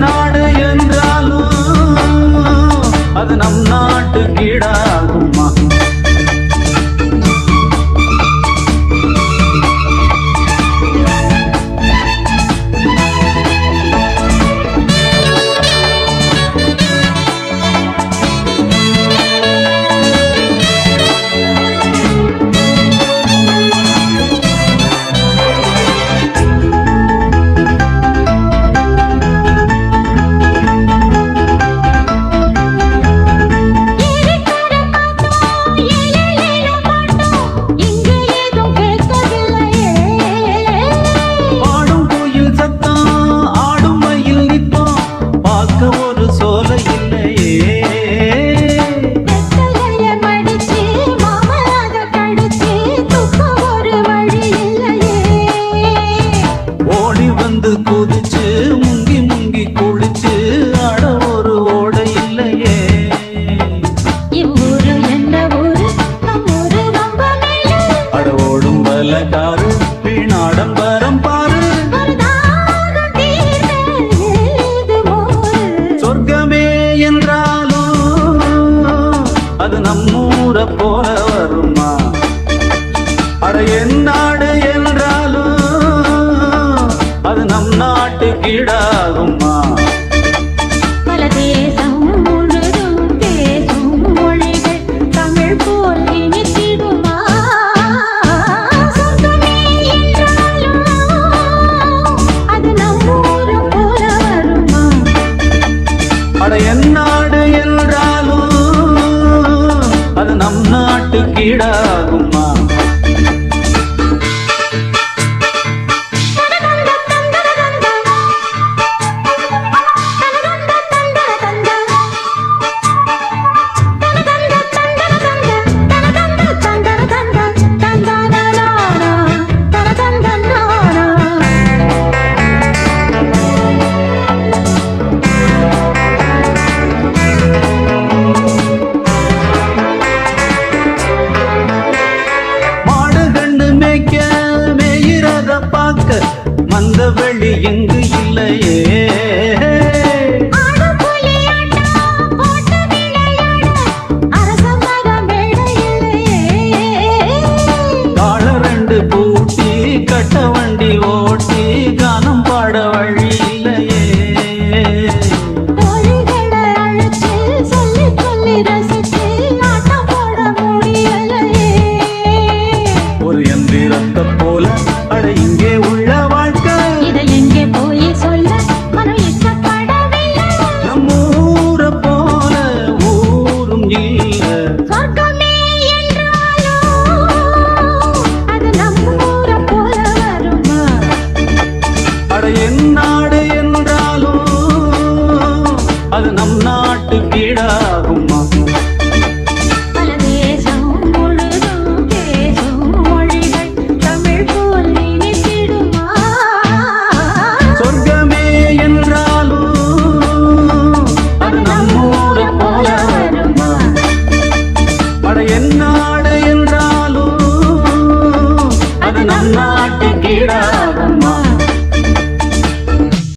நாடு என்றாலும் அது நம் நாட்டு கீழாகுமா? குதிச்சு முங்கி முங்கி குளிச்சு அட ஒரு ஓடை இல்லையே. இவ்வூரு என்ன ஊரு, நம்மூரு ரொம்ப மேலே. அட ஓடும் பலகாரு வீணாடம்பரம் பாரு. சொர்க்கமே என்றாலும் அது நம்மூர போல வருமா? அட என் நாடு என்றாலும் அது நம் நாட்டு கீழாகுமா? பல தேசம் முழுதும் பேசும் மொழிகள் தமிழ் போல் இனித்திடுமா? சொர்க்கமே என்றாலும் அது நம் ஊரு போல வருமா? அட என் நாடு என்றாலும் அது நம் நாட்டு கீழாகுமா? மந்த வெளி எங்கு இல்லையே. கால ரெண்டு பூட்டி கட்ட வண்டி ஓட்டி கானம் பாட வழி இல்லையே. ஒரு எந்திரத்தை போல அட இங்கே உள்ள வாழ்க்கை. இதை எங்கே போய் சொல்ல மனம் இஷ்டப்படவில்லை. நம்மூர போல ஊரும் இல்ல. சொர்க்கமே என்றாலும் அது நம்மூர போல வருமா? அட என் நாடு என்றாலும் அது நம் நாட்டு கீழாகுமா? பல தேசம் முழுதும் பேசும் மொழிகள் தமிழ் போல் இனித்திடுமா? சொர்க்கமே என்றாலும் அது நம்மூர போல வருமா? அட என் நாடு என்றாலும் அது நம் நாட்டு கீழாகுமா?